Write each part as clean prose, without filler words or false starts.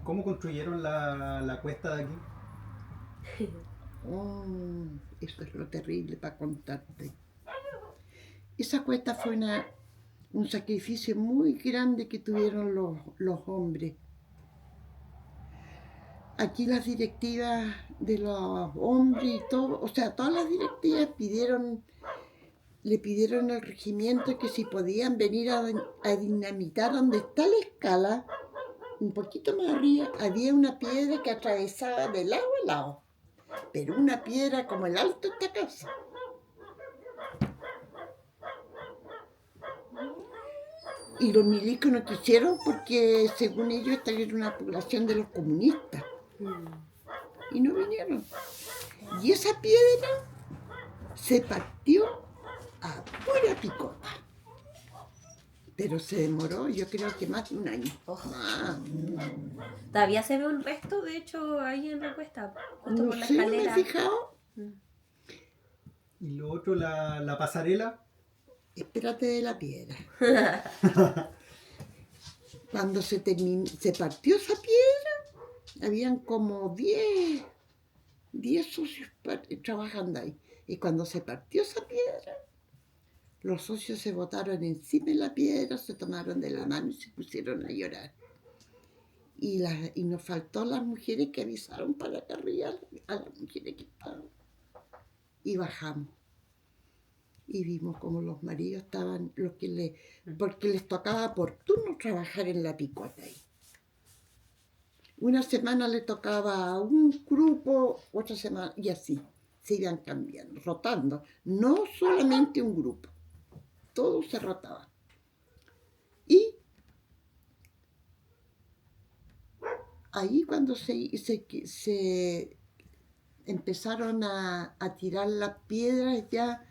¿Cómo construyeron la cuesta de aquí? Oh, eso es lo terrible para contarte. Esa cuesta fue un sacrificio muy grande que tuvieron los hombres. Aquí las directivas de los hombres y todo, o sea, todas las directivas le pidieron al regimiento que si podían venir a dinamitar donde está la escala, un poquito más arriba, había una piedra que atravesaba de lado a lado, pero una piedra como el alto de esta casa. Y los milicos no quisieron porque según ellos esta era una población de los comunistas. Y no vinieron. Y esa piedra se partió a pura picota. Pero se demoró, yo creo que más de un año. Todavía se ve un resto, de hecho, ahí en la cuesta. Justo No por la sé, no me he escalera. fijado. Y lo otro, la pasarela. Espérate de la piedra. Cuando se partió esa piedra, habían como 10 socios trabajando ahí. Y cuando se partió esa piedra, los socios se botaron encima de la piedra, se tomaron de la mano y se pusieron a llorar. Y nos faltó las mujeres que avisaron para que arriba a las mujeres que estaban. Y bajamos. Y vimos como los maridos estaban, porque les tocaba por turno trabajar en la picota ahí. Una semana le tocaba a un grupo, otra semana, y así. Se iban cambiando, rotando. No solamente un grupo. Todos se rotaban. Y ahí cuando se empezaron a tirar las piedras ya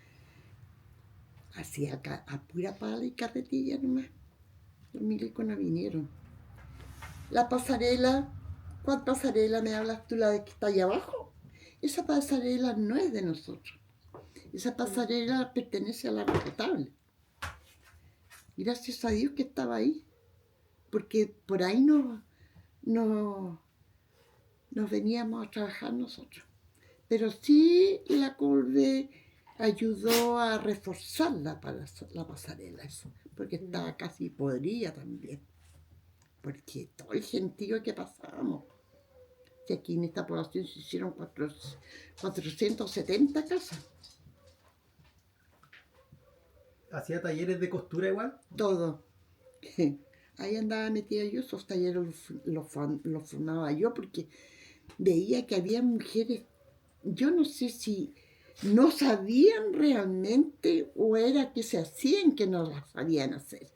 hacía a pura pala y carretilla nomás. Los milicos no vinieron. La pasarela, ¿cuál pasarela me hablas tú? La de que está allá abajo. Esa pasarela no es de nosotros. Esa pasarela pertenece a la respetable. Gracias a Dios que estaba ahí. Porque por ahí nos veníamos a trabajar nosotros. Pero sí la Colbe ayudó a reforzar la pasarela, eso, porque estaba casi podrida también. Porque todo el gentío que pasábamos. Que aquí en esta población se hicieron 470 casas. ¿Hacía talleres de costura igual? Todo. Ahí andaba metida yo, esos talleres los formaba yo, porque veía que había mujeres, yo no sé si no sabían realmente o era que se hacían que no las sabían hacer.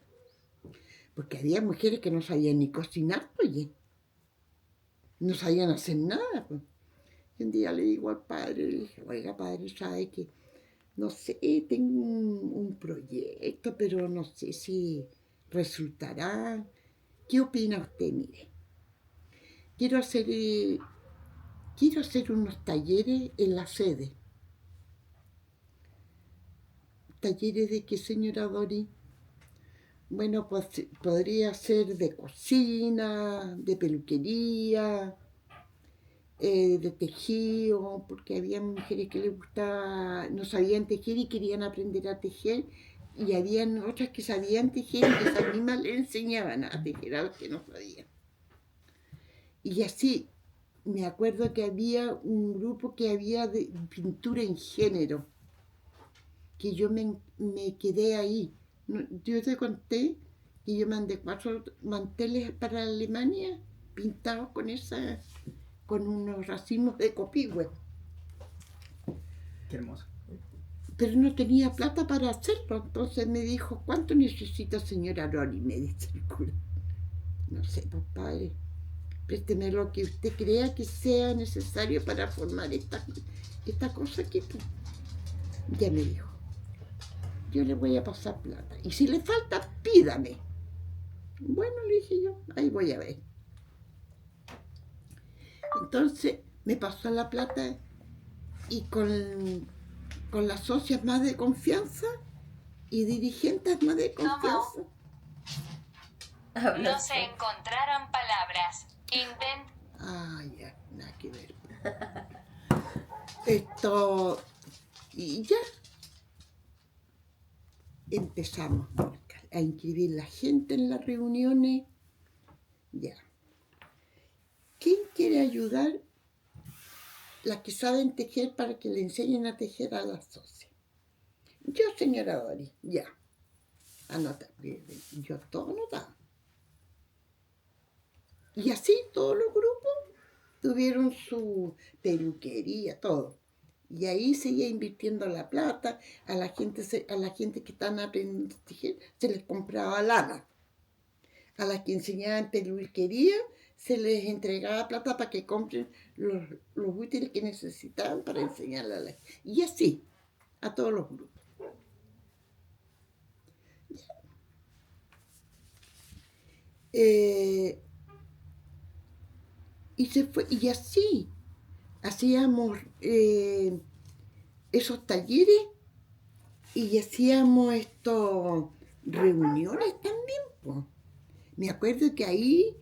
Porque había mujeres que no sabían ni cocinar, oye. No sabían hacer nada, pues. Y un día le digo al padre, le dije, oiga padre, ¿sabe que no sé, tengo un proyecto, pero no sé si resultará? ¿Qué opina usted? Mire, quiero hacer unos talleres en la sede. ¿Talleres de qué, señora Dori? Bueno, pues podría ser de cocina, de peluquería, de tejido, porque había mujeres que les gustaba, no sabían tejer y querían aprender a tejer, y habían otras que sabían tejer y que esas mismas le enseñaban a tejer a los que no sabían. Y así, me acuerdo que había un grupo que había de pintura en género, que yo me quedé ahí. Yo te conté que yo mandé 4 manteles para Alemania pintados con unos racimos de copihue. Qué hermoso. Pero no tenía plata para hacerlo, entonces me dijo, ¿cuánto necesita, señora Rory? Me dice el cura. No sé, pues padre, présteme lo que usted crea que sea necesario para formar esta cosa aquí. Pues. Ya me dijo, yo le voy a pasar plata, y si le falta, pídame. Bueno, le dije yo, ahí voy a ver. Entonces me pasó la plata y con las socias más de confianza y dirigentes más de confianza. No se encontraron palabras. Ah, ya, nada que ver. Esto, y ya empezamos a inscribir la gente en las reuniones. Ya. ¿Quién quiere ayudar? Las que saben tejer para que le enseñen a tejer a las socias. Yo, señora Dori, ya. Anota. Yo todo anotado. Y así todos los grupos tuvieron su peluquería, todo. Y ahí seguía invirtiendo la plata, a la gente que están aprendiendo a tejer se les compraba lana. A las que enseñaban peluquería se les entregaba plata para que compren los útiles que necesitaban para enseñarle a la gente. Y así, a todos los grupos. Y se fue, y así hacíamos esos talleres y hacíamos estos reuniones también, po. Me acuerdo que ahí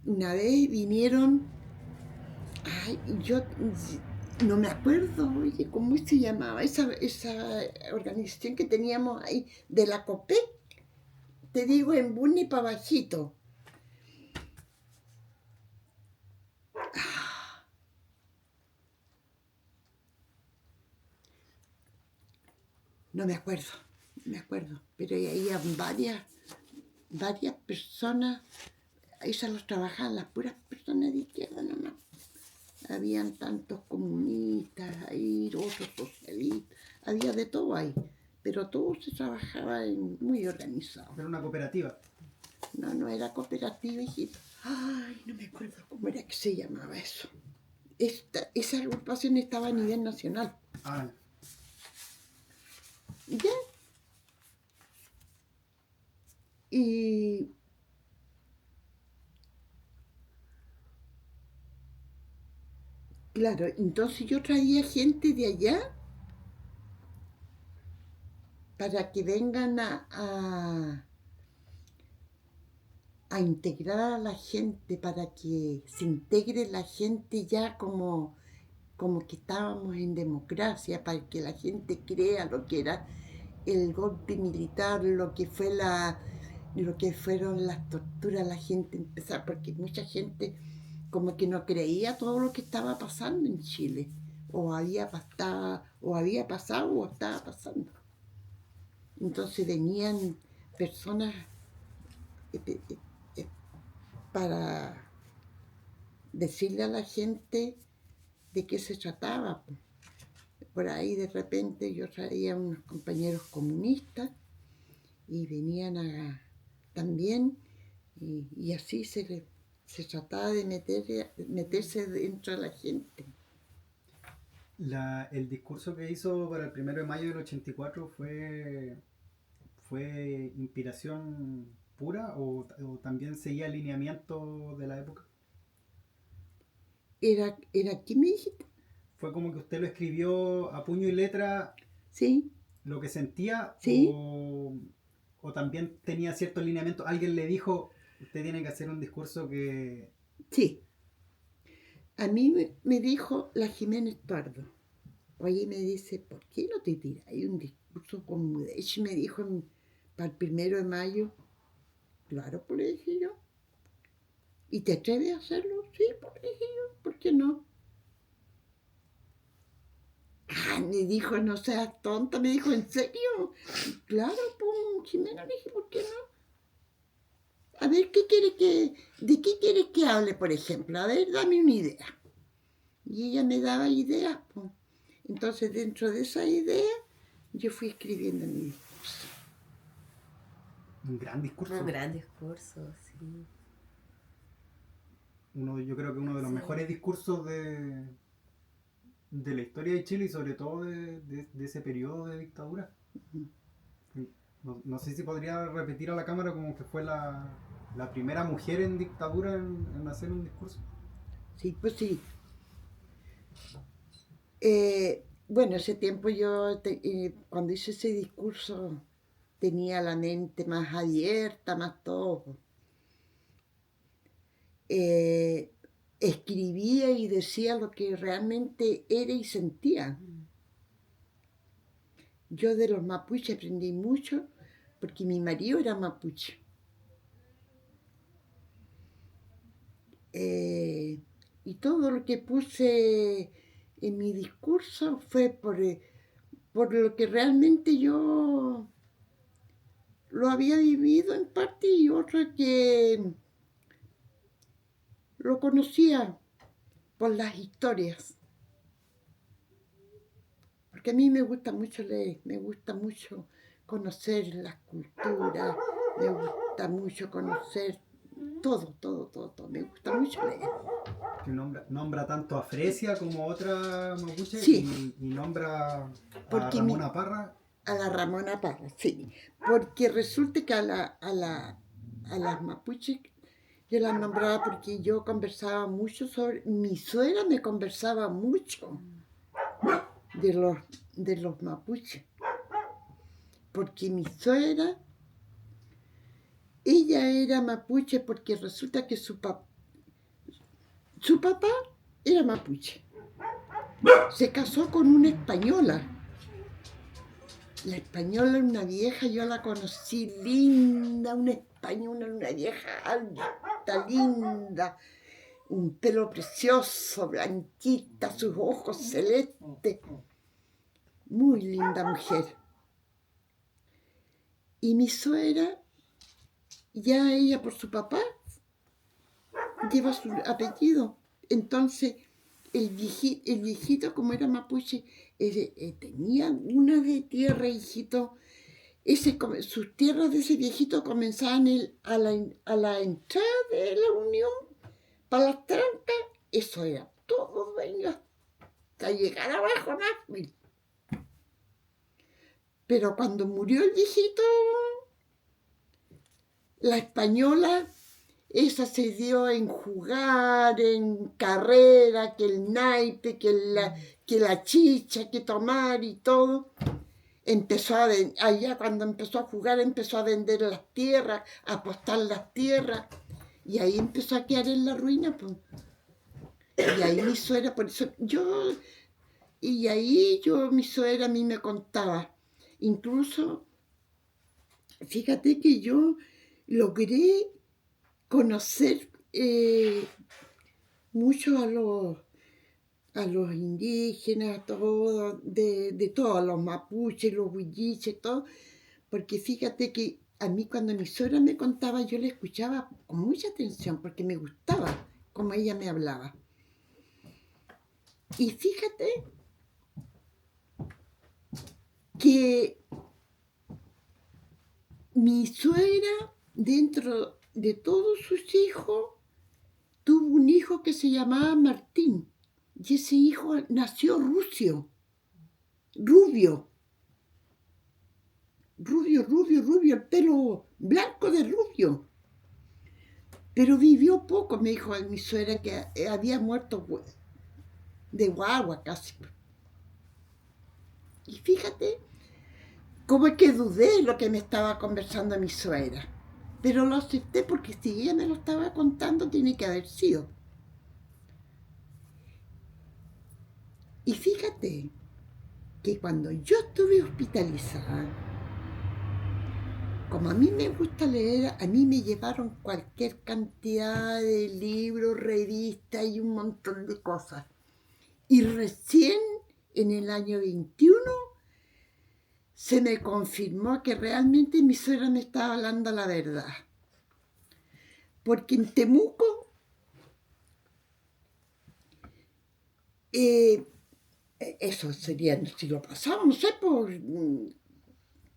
una vez vinieron, ay, yo no me acuerdo, oye, ¿cómo se llamaba esa organización que teníamos ahí de la COPEC? Te digo, en Buni para bajito. No me acuerdo, pero ahí había varias personas, ahí se los trabajaban las puras personas de izquierda nomás. Habían tantos comunistas ahí, otros socialistas, había de todo ahí, pero todo se trabajaba muy organizado. Era una cooperativa. No era cooperativa, hijito. Ay, no me acuerdo cómo era que se llamaba eso. Esa agrupación estaba a nivel nacional. Ah, ¿Ya? Y claro, entonces yo traía gente de allá para que vengan a integrar a la gente, para que se integre la gente ya como que estábamos en democracia, para que la gente crea lo que era el golpe militar, lo que fueron las torturas, la gente empezaba, porque mucha gente como que no creía todo lo que estaba pasando en Chile, o había pasado o estaba pasando. Entonces venían personas eh, eh, para decirle a la gente de qué se trataba. Por ahí de repente yo traía unos compañeros comunistas y venían también y así se trataba de meterse dentro de la gente. el discurso que hizo para el 1 de mayo del 84 fue inspiración pura o también seguía alineamiento de la época. ¿Era qué me dijiste? Fue como que usted lo escribió a puño y letra Sí, lo que sentía sí, o también tenía cierto alineamiento. Alguien le dijo, usted tiene que hacer un discurso que... sí. A mí me dijo la Jiménez Pardo. Oye, me dice, ¿por qué no te tiras? Hay un discurso con Mudech, me dijo para el 1 de mayo. Claro, pues le dije yo. ¿Y te atreves a hacerlo? Sí, pues le dije yo. ¿Por qué no? Ah, me dijo, no seas tonta. Me dijo, ¿en serio? Claro, pues, Jimena, le dije, ¿por qué no? A ver, ¿de qué quieres que hable, por ejemplo? A ver, dame una idea. Y ella me daba ideas, pues. Entonces, dentro de esa idea, yo fui escribiendo mi discurso. Un gran discurso. Un gran discurso, sí. Yo creo que uno de los Sí. mejores discursos de la historia de Chile y sobre todo de ese periodo de dictadura. No sé si podría repetir a la cámara como que fue la primera mujer en dictadura en hacer un discurso. Sí, pues sí. Bueno, ese tiempo cuando hice ese discurso, tenía la mente más abierta, más todo. escribía y decía lo que realmente era y sentía. Yo de los mapuches aprendí mucho porque mi marido era mapuche. Y todo lo que puse en mi discurso fue por lo que realmente yo lo había vivido en parte y otra que lo conocía por las historias. Porque a mí me gusta mucho leer, me gusta mucho conocer las culturas, me gusta mucho conocer todo. Me gusta mucho leer. Que nombra tanto a Fresia como otra mapuche Sí. y nombra a Porque Ramona Parra. A la Ramona Parra, sí. Porque resulta que a las mapuches yo las nombraba porque yo conversaba mucho sobre... Mi suegra me conversaba mucho de los mapuches. Porque mi suegra, ella era mapuche porque resulta que su papá era mapuche. Se casó con una española. La española era una vieja, yo la conocí linda, una española, una vieja alta, linda, un pelo precioso, blanquita, sus ojos celestes. Muy linda mujer. Y mi suegra, ya ella por su papá, lleva su apellido. Entonces, el viejito, como era mapuche, tenía una de tierra, hijito. Sus tierras de ese viejito comenzaban a la entrada de la Unión, para las trancas, eso era todo dueño hasta llegar abajo, Nashville. Pero cuando murió el viejito, la española, esa se dio en jugar, en carrera, que el naipe, que la chicha, que tomar y todo. Allá cuando empezó a jugar, empezó a vender las tierras, a apostar las tierras. Y ahí empezó a quedar en la ruina, pues. Y ahí mi suegra, por eso mi suegra a mí me contaba. Incluso, fíjate que yo logré conocer mucho a los indígenas, de todos, los mapuches, los huilliches, todo, porque fíjate que a mí cuando mi suegra me contaba, yo le escuchaba con mucha atención, porque me gustaba como ella me hablaba. Y fíjate que mi suegra, dentro de todos sus hijos, tuvo un hijo que se llamaba Martín. Y ese hijo nació rubio. Rubio, el pelo blanco de rubio. Pero vivió poco, me dijo mi suegra, que había muerto de guagua casi. Y fíjate cómo es que dudé de lo que me estaba conversando mi suegra. Pero lo acepté porque si ella me lo estaba contando, tiene que haber sido. Y fíjate que cuando yo estuve hospitalizada, como a mí me gusta leer, a mí me llevaron cualquier cantidad de libros, revistas y un montón de cosas. Y recién en el año 21 se me confirmó que realmente mi suegra me estaba hablando la verdad. Porque en Temuco, eso sería en el siglo pasado, no sé,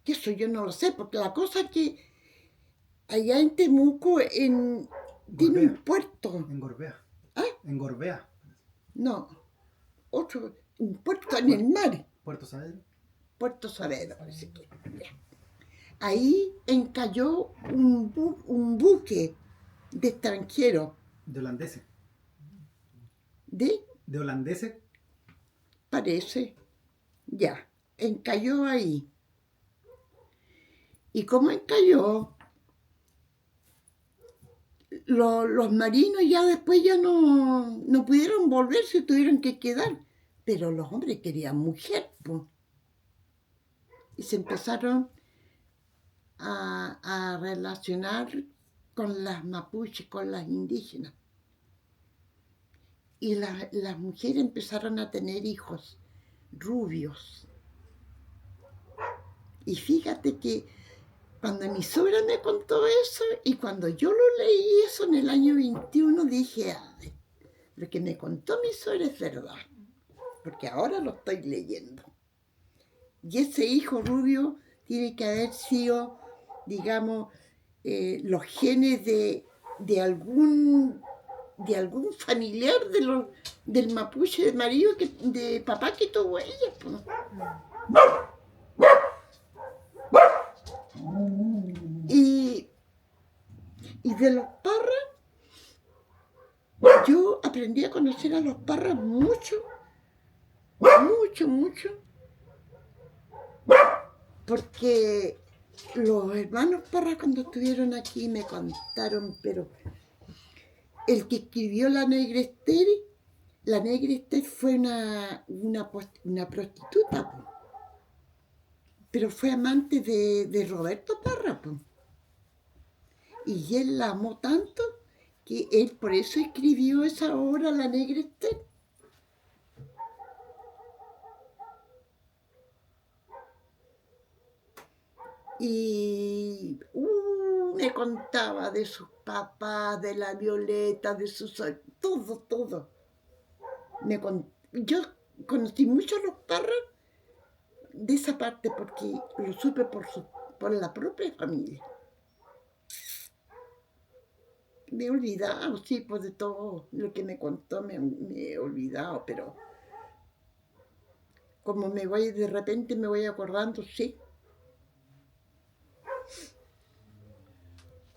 que eso yo no lo sé, porque la cosa es que allá en Temuco tiene un puerto. En Gorbea. ¿Ah? En Gorbea. No, un puerto en el mar. Puerto Saavedra. Puerto Saavedra, parece que. Ahí encalló un buque de extranjeros. De holandeses. ¿De? De holandeses. Parece. Ya, encalló ahí. Y como encalló, los marinos ya después ya no pudieron volver, se tuvieron que quedar. Pero los hombres querían mujer, pues. Y se empezaron a relacionar con las mapuches, con las indígenas. Y las mujeres empezaron a tener hijos rubios. Y fíjate que cuando mi suegra me contó eso y cuando yo lo leí eso en el año 21, dije, ay, lo que me contó mi suegra es verdad, porque ahora lo estoy leyendo. Y ese hijo rubio tiene que haber sido, digamos, los genes de algún familiar del mapuche de marido, de papá que tuvo ella. Pues. Y de los parras, yo aprendí a conocer a los parras mucho, porque los hermanos Parra cuando estuvieron aquí me contaron, pero el que escribió La Negra Esther fue una prostituta, po. Pero fue amante de Roberto Parra, po. Y él la amó tanto que él por eso escribió esa obra, La Negra Esther. Y me contaba de sus papás, de la Violeta, de sus... todo. Yo conocí mucho a los Parras de esa parte porque lo supe por la propia familia. Me he olvidado, sí, pues de todo lo que me contó me he olvidado, pero como de repente me voy acordando, sí.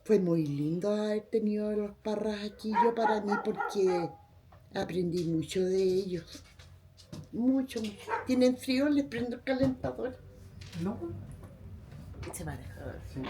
Fue muy lindo haber tenido a los Parras aquí yo para mí porque aprendí mucho de ellos. Mucho. ¿Tienen frío? ¿Les prendo el calentador? No. Se va a dejar. Sí.